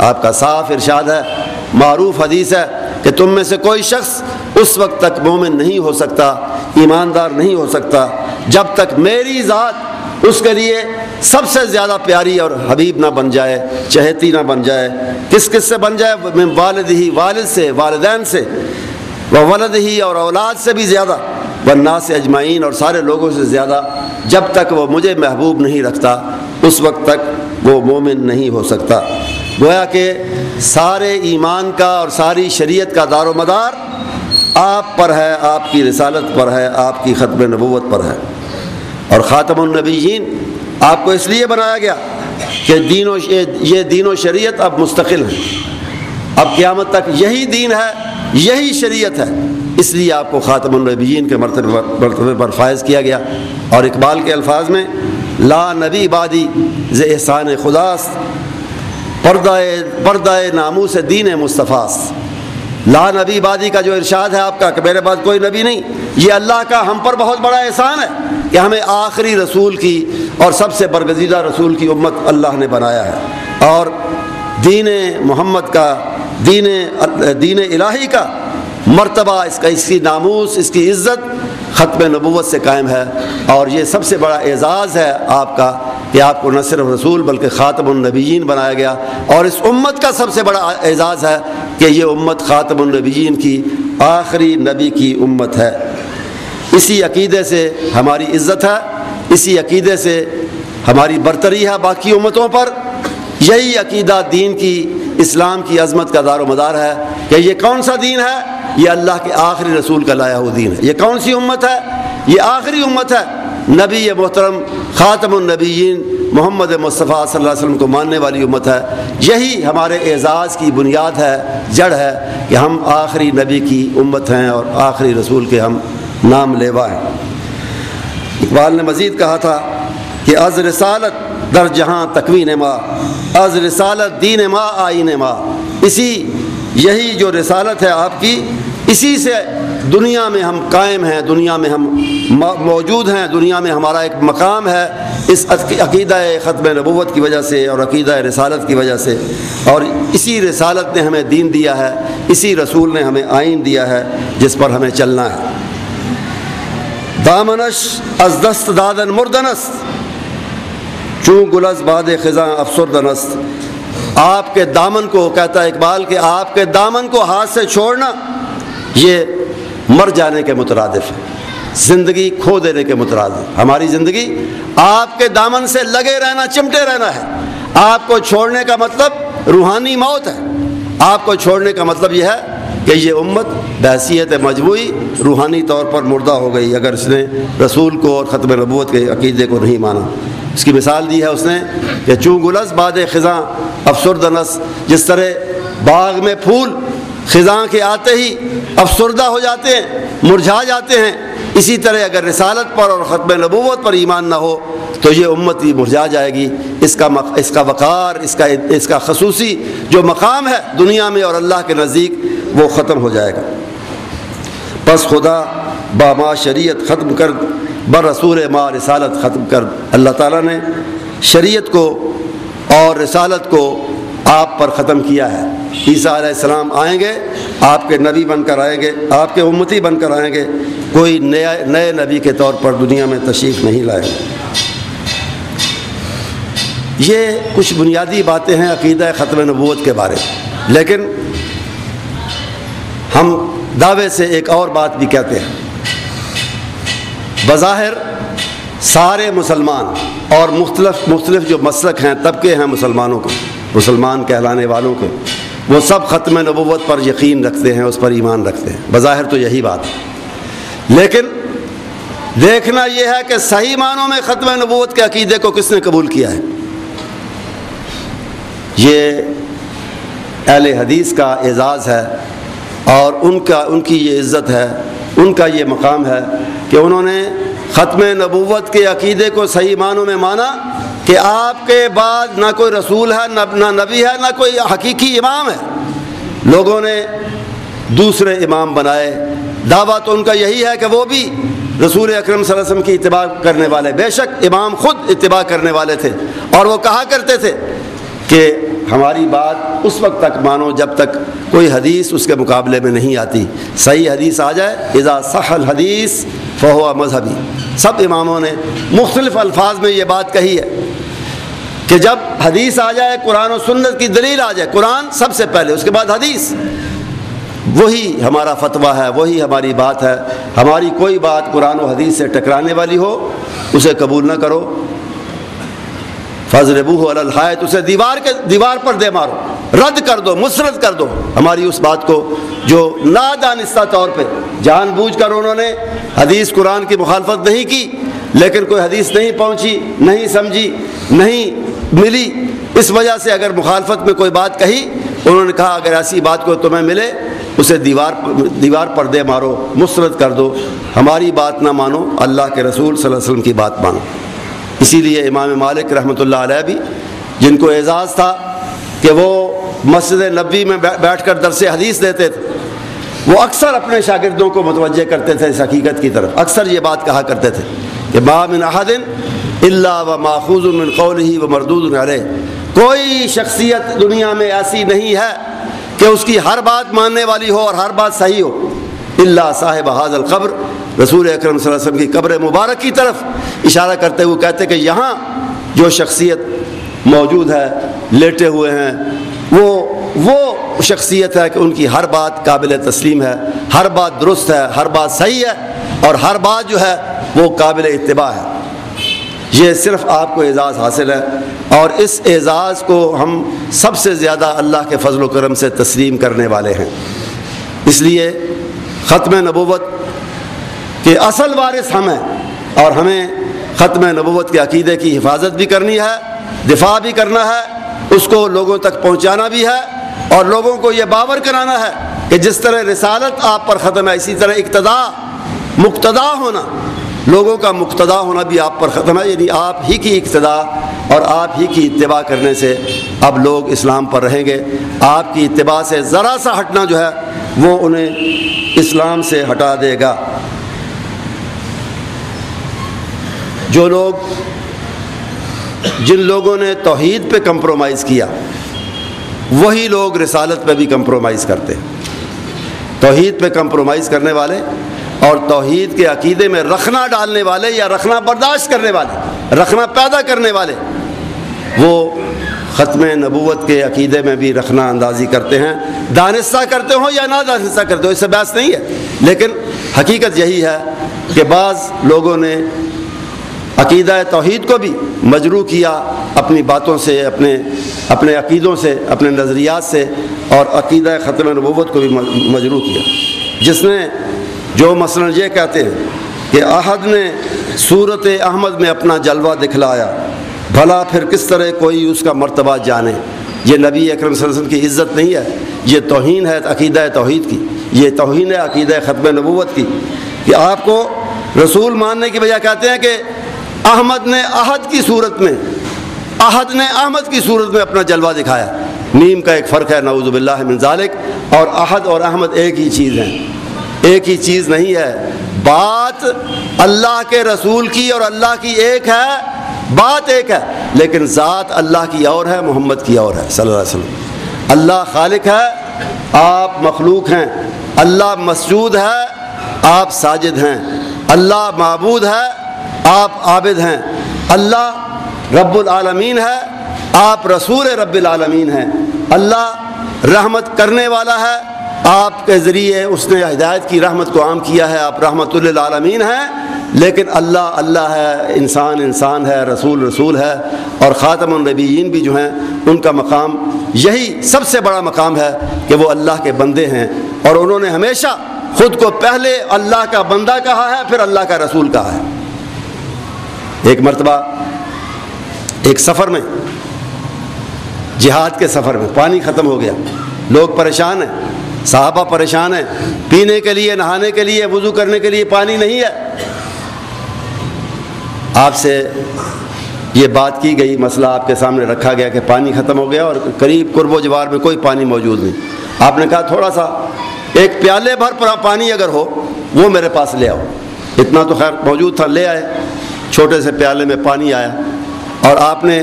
آپ کا صاف ارشاد ہے، معروف حدیث ہے کہ تم میں سے کوئی شخص اس وقت تک مومن نہیں ہو سکتا، ایماندار نہیں ہو سکتا، جب تک میری ذات اس کے لیے سب سے زیادہ پیاری اور حبیب نہ بن جائے، چہیتی نہ بن جائے۔ کس کس سے بن جائے؟ من والد ہی، والد سے، والدین سے، ولد ہی اور اولاد سے بھی زیادہ، والناس اجمعین اور سارے لوگوں سے زیادہ۔ جب تک وہ مجھے محبوب نہیں رکھتا اس وقت تک وہ مومن نہیں ہو سکتا۔ گویا کہ سارے ایمان کا اور ساری شریعت کا دار و مدار آپ پر ہے، آپ کی رسالت پر ہے، آپ کی ختم نبوت پر ہے۔ اور خاتم النبیین آپ کو اس لیے بنایا گیا کہ یہ دین و شریعت اب مستقل ہے، اب قیامت تک یہی دین ہے، یہی شریعت ہے، اس لیے آپ کو خاتم النبیین کے مرتبے پر فائز کیا گیا۔ اور اقبال کے الفاظ میں لا نبی بعدی ز احسان خداست، پردہ ناموس دین مصطفیٰ۔ لا نبی بعدی کا جو ارشاد ہے آپ کا کہ میرے بعد کوئی نبی نہیں، یہ اللہ کا ہم پر بہت بڑا احسان ہے کہ ہمیں آخری رسول کی اور سب سے برگزیدہ رسول کی امت اللہ نے بنایا ہے، اور دین محمد کا، دین الہی کا مرتبہ، اس کی ناموس، اس کی عزت ختم نبوت سے قائم ہے۔ اور یہ سب سے بڑا اعزاز ہے آپ کا کہ آپ کو نہ صرف رسول بلکہ خاتم النبیین بنایا گیا، اور اس امت کا سب سے بڑا اعزاز ہے کہ یہ امت خاتم النبیین کی آخری نبی کی امت ہے۔ اسی عقیدے سے ہماری عزت ہے، اسی عقیدے سے ہماری برتری ہے باقی امتوں پر۔ یہی عقیدہ دین کی، اسلام کی عظمت کا دار و مدار ہے کہ یہ کون سا دین ہے؟ یہ اللہ کے آخری رسول کا لایا ہوا دین ہے۔ یہ کون سی امت ہے؟ یہ آخری امت ہے، نبی محترم خاتم النبیین محمد مصطفیٰ صلی اللہ علیہ وسلم کو ماننے والی امت ہے۔ یہی ہمارے اعزاز کی بنیاد ہے، جڑ ہے کہ ہم آخری نبی کی امت ہیں اور آخری رسول کے ہم نام لیوا ہیں۔ اقبال نے مزید کہا تھا کہ از رسالت در جہاں تکوین ما، از رسالت دین ما آئین ما۔ یہی جو رسالت ہے آپ کی، اسی سے دنیا میں ہم قائم ہیں، دنیا میں ہم موجود ہیں، دنیا میں ہمارا ایک مقام ہے، اس عقیدہ ختم نبوت کی وجہ سے اور عقیدہ رسالت کی وجہ سے۔ اور اسی رسالت نے ہمیں دین دیا ہے، اسی رسول نے ہمیں آئین دیا ہے جس پر ہمیں چلنا ہے۔ دامنش از دست دادن مردنست، چوں گلز باد خزاں افسردنست۔ آپ کے دامن کو، کہتا ہے اقبال کہ آپ کے دامن کو ہاتھ سے چھوڑنا یہ مر جانے کے مترادف ہے، زندگی کھو دینے کے مترادف۔ ہماری زندگی آپ کے دامن سے لگے رہنا، چمٹے رہنا ہے۔ آپ کو چھوڑنے کا مطلب روحانی موت ہے، آپ کو چھوڑنے کا مطلب یہ ہے کہ یہ امت بحیثیت مجموعی روحانی طور پر مردہ ہو گئی اگر اس نے رسول کو اور ختم نبوت کے عقیدے کو نہیں مانا۔ اس کی مثال دی ہے اس نے کہ چوں گلز باد خزاں افسردنس، جس طرح باغ میں پھول خزاں کے آتے ہی افسردہ ہو جاتے ہیں، مرجھا جاتے ہیں، اسی طرح اگر رسالت پر اور ختم نبوت پر ایمان نہ ہو تو یہ امت بھی مرجھا جائے گی۔ اس کا وقار، اس کا خصوصی جو مقام ہے دنیا میں اور اللہ کے نزدیک، وہ ختم ہو جائے گا۔ پس خدا با ما شریعت ختم کر، بر رسول ما رسالت ختم کر۔ اللہ تعالیٰ نے شریعت کو اور رسالت کو آپ پر ختم کیا ہے۔ عیسیٰ علیہ السلام آئیں گے، آپ کے نبی بن کر آئیں گے، آپ کے امتی بن کر آئیں گے، کوئی نئے نبی کے طور پر دنیا میں تشریف نہیں لائے گا۔ یہ کچھ بنیادی باتیں ہیں عقیدہ ختم نبوت کے بارے میں، لیکن ہم دعوے سے ایک اور بات بھی کہتے ہیں۔ بظاہر سارے مسلمان اور مختلف جو مسلک ہیں، طبقے ہیں مسلمانوں کے، مسلمان کہلانے والوں کے، وہ سب ختم نبوت پر یقین رکھتے ہیں، اس پر ایمان رکھتے ہیں۔ بظاہر تو یہی بات ہے، لیکن دیکھنا یہ ہے کہ صحیح معنوں میں ختم نبوت کے عقیدے کو کس نے قبول کیا ہے۔ یہ اہل حدیث کا اعزاز ہے اور ان کی یہ عزت ہے، ان کا یہ مقام ہے کہ انہوں نے ختم نبوت کے عقیدے کو صحیح معنوں میں مانا کہ آپ کے بعد نہ کوئی رسول ہے، نہ نبی ہے، نہ کوئی حقیقی امام ہے۔ لوگوں نے دوسرے امام بنائے، دعویٰ تو ان کا یہی ہے کہ وہ بھی رسول اکرم صلی اللہ علیہ وسلم کی اتباع کرنے والے، بے شک امام خود اتباع کرنے والے تھے، اور وہ کہا کرتے تھے کہ ہماری بات اس وقت تک مانو جب تک کوئی حدیث اس کے مقابلے میں نہیں آتی. صحیح حدیث آ جائے اذا صح الحدیث فہو مذہبی. سب اماموں نے مختلف الفاظ میں یہ بات کہی ہے کہ جب حدیث آ جائے، قرآن و سنت کی دلیل آ جائے، قرآن سب سے پہلے اس کے بعد حدیث، وہی ہمارا فتویٰ ہے، وہی ہماری بات ہے. ہماری کوئی بات قرآن و حدیث سے ٹکرانے والی ہو اسے قبول نہ کرو. فَاضْرِبُوهُ عَلَى الْحَائِطِ، اسے دیوار پر دے مارو، رد کر دو، مسرد کر دو ہماری اس بات کو جو نادانستہ طور پہ جان بوجھ کر انہوں نے حدیث قرآن کی مخالفت نہیں کی، لیکن کوئی حدیث نہیں پہنچی، نہیں سمجھی، نہیں ملی، اس وجہ سے اگر مخالفت میں کوئی بات کہی، انہوں نے کہا اگر ایسی بات کو تمہیں ملے اسے دیوار پر دے مارو، مسرد کر دو، ہماری بات نہ مانو، اللہ کے رسول صلی اللہ علیہ وسلم کی بات مانو. اسی لیے امام مالک رحمۃ اللہ علیہ بھی، جن کو اعزاز تھا کہ وہ مسجد نبوی میں بیٹھ کر درس حدیث دیتے تھے، وہ اکثر اپنے شاگردوں کو متوجہ کرتے تھے اس حقیقت کی طرف. اکثر یہ بات کہا کرتے تھے کہ ما من احد الا وماخوذ من قولہ ومردود علیہ، کوئی شخصیت دنیا میں ایسی نہیں ہے کہ اس کی ہر بات ماننے والی ہو اور ہر بات صحیح ہو، الا صاحب ھذا القبر، رسول اکرم صلی اللہ علیہ وسلم کی قبر مبارک کی طرف اشارہ کرتے ہوئے کہتے کہ یہاں جو شخصیت موجود ہے، لیٹے ہوئے ہیں، وہ شخصیت ہے کہ ان کی ہر بات قابل تسلیم ہے، ہر بات درست ہے، ہر بات صحیح ہے، اور ہر بات جو ہے وہ قابل اتباع ہے. یہ صرف آپ کو اعزاز حاصل ہے، اور اس اعزاز کو ہم سب سے زیادہ اللہ کے فضل و کرم سے تسلیم کرنے والے ہیں. اس لیے ختم نبوت کے اصل وارث ہم ہیں، اور ہمیں ختم نبوت کے عقیدے کی حفاظت بھی کرنی ہے، دفاع بھی کرنا ہے، اس کو لوگوں تک پہنچانا بھی ہے، اور لوگوں کو یہ باور کرانا ہے کہ جس طرح رسالت آپ پر ختم ہے، اسی طرح مقتدا ہونا، لوگوں کا مقتدا ہونا بھی آپ پر ختم ہے. یعنی آپ ہی کی اقتدا اور آپ ہی کی اتباع کرنے سے اب لوگ اسلام پر رہیں گے. آپ کی اتباع سے ذرا سا ہٹنا جو ہے وہ انہیں اسلام سے ہٹا دے گا. جن لوگوں نے توحید پہ کمپرومائز کیا، وہی لوگ رسالت پہ بھی کمپرومائز کرتے ہیں. توحید پہ کمپرومائز کرنے والے اور توحید کے عقیدے میں رخنا ڈالنے والے یا رخنا برداشت کرنے والے، رخنا پیدا کرنے والے، وہ ختم نبوت کے عقیدے میں بھی رخنا اندازی کرتے ہیں، دانستہ کرتے ہوں یا نہ دانستہ کرتے ہوں، اس سے بحث نہیں ہے. لیکن حقیقت یہی ہے کہ بعض لوگوں نے عقیدہ توحید کو بھی مجروح کیا اپنی باتوں سے، اپنے عقیدوں سے، اپنے نظریات سے، اور عقیدہ ختم نبوت کو بھی مجروح کیا. جس نے جو مثلا یہ کہتے ہیں کہ احد نے صورت احمد میں اپنا جلوہ دکھلایا، بھلا پھر کس طرح کوئی اس کا مرتبہ جانے. یہ نبی اکرم صلی اللہ علیہ وسلم کی عزت نہیں ہے، یہ توہین ہے عقیدہ توحید کی، یہ توہین ہے عقیدہ ختم نبوت کی، کہ آپ کو رسول ماننے کی بجائے کہتے ہیں کہ احمد نے احد کی صورت میں، احد نے احمد کی صورت میں اپنا جلوہ دکھایا. میم کا ایک فرق ہے، نعوذ باللہ من ذالک، اور احد اور احمد ایک ہی چیز ہیں، ایک ہی چیز نہیں ہے. بات اللہ کے رسول کی اور اللہ کی ایک ہے، بات ایک ہے، لیکن ذات اللہ کی اور ہے، محمد کی اور ہے صلی اللہ علیہ وسلم. اللہ خالق ہے، آپ مخلوق ہیں. اللہ مسجود ہے، آپ ساجد ہیں. اللہ معبود ہے، آپ عابد ہیں. اللہ رب العالمین ہے، آپ رسول رب العالمین ہیں. اللہ رحمت کرنے والا ہے، آپ کے ذریعے اس نے ہدایت کی رحمت کو عام کیا ہے، آپ رحمت للعالمین ہیں. لیکن اللہ اللہ ہے، انسان انسان ہے، رسول رسول ہے. اور خاتم النبیین بھی جو ہیں ان کا مقام یہی سب سے بڑا مقام ہے کہ وہ اللہ کے بندے ہیں، اور انہوں نے ہمیشہ خود کو پہلے اللہ کا بندہ کہا ہے، پھر اللہ کا رسول کہا ہے. ایک مرتبہ ایک سفر میں، جہاد کے سفر میں پانی ختم ہو گیا، لوگ پریشان ہیں، صحابہ پریشان ہیں، پینے کے لیے، نہانے کے لیے، وضو کرنے کے لیے پانی نہیں ہے. آپ سے یہ بات کی گئی، مسئلہ آپ کے سامنے رکھا گیا کہ پانی ختم ہو گیا اور قریب قرب و جوار میں کوئی پانی موجود نہیں. آپ نے کہا تھوڑا سا ایک پیالے بھر پانی اگر ہو وہ میرے پاس لے آؤ. اتنا تو خیر موجود تھا، لے آئے. چھوٹے سے پیالے میں پانی آیا، اور آپ نے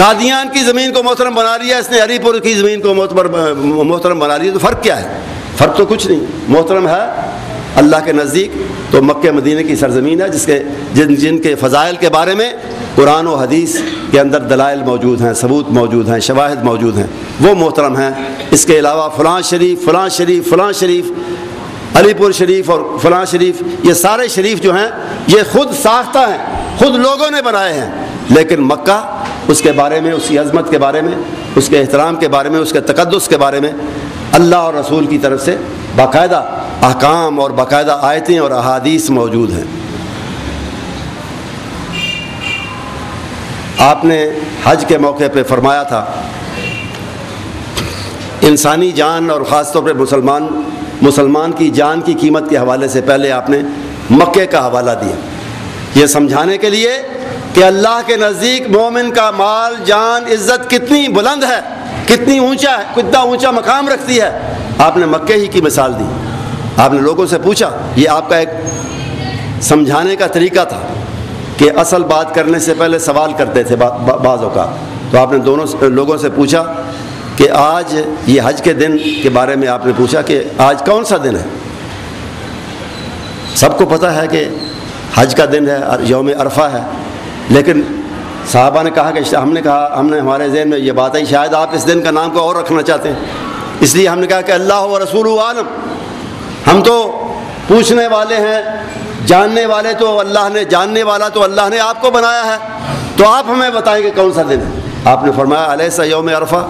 قادیان کی زمین کو محترم بنا لیا اس نے، علی پور کی زمین کو محترم بنا لیا، تو فرق کیا ہے؟ فرق تو کچھ نہیں، محترم ہے اللہ کے نزدیک تو مکہ مدینہ کی سرزمین ہے جن کے فضائل کے بارے میں قرآن و حدیث کے اندر دلائل موجود ہیں، ثبوت موجود ہیں، شواہد موجود ہیں، وہ محترم ہیں۔ اس کے علاوہ فلاں شریف فلاں شریف فلاں شریف، علی پور شریف اور فلاں شریف، یہ سارے شریف جو ہیں یہ خود ساختہ ہیں، خود لوگوں نے بنائے ہیں، لیکن مکہ اس کے بارے میں، اس کی عظمت کے بارے میں، اس کے احترام کے بارے میں، اس کے تقدس کے بارے میں اللہ اور رسول کی طرف سے باقاعدہ احکام اور باقاعدہ آیتیں اور احادیث موجود ہیں۔ آپ نے حج کے موقع پہ فرمایا تھا انسانی جان اور خاص طور پہ مسلمان کی جان کی قیمت کے حوالے سے پہلے آپ نے مکے کا حوالہ دیا، یہ سمجھانے کے لیے کہ اللہ کے نزدیک مومن کا مال جان عزت کتنی بلند ہے، کتنی اونچا ہے، کتنا اونچا مقام رکھتی ہے۔ آپ نے مکے ہی کی مثال دی، آپ نے لوگوں سے پوچھا، یہ آپ کا ایک سمجھانے کا طریقہ تھا کہ اصل بات کرنے سے پہلے سوال کرتے تھے بعض اوقات، تو آپ نے دونوں لوگوں سے پوچھا کہ آج یہ حج کے دن کے بارے میں آپ نے پوچھا کہ آج کون سا دن ہے؟ سب کو پتہ ہے کہ حج کا دن ہے، یوم عرفہ ہے، لیکن صحابہ نے کہا کہ ہم نے ہمارے ذہن میں یہ بات ہے شاید آپ اس دن کا نام کو اور رکھنا چاہتے ہیں، اس لیے ہم نے کہا کہ اللہ و رسول عالم، ہم تو پوچھنے والے ہیں، جاننے والے تو اللہ نے، جاننے والا تو اللہ نے آپ کو بنایا ہے، تو آپ ہمیں بتائیں کہ کون سا دن ہے۔ آپ نے فرمایا الیس یوم عرفہ،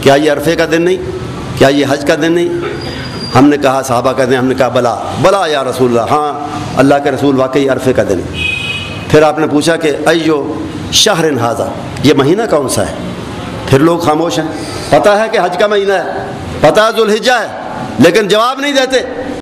کیا یہ عرفے کا دن نہیں؟ کیا یہ حج کا دن نہیں؟ ہم نے کہا، صحابہ کہتے ہیں، ہم نے کہا بلا بلا یا رسول اللہ، ہاں اللہ کے رسول واقعی عرفے کا دن ہے۔ پھر آپ نے پوچھا کہ ایو شہر ھذا، یہ مہینہ کون سا ہے؟ پھر لوگ خاموش ہیں، پتہ ہے کہ حج کا مہینہ ہے، پتہ ہے ذوالحجہ ہے، لیکن جواب نہیں دیتے۔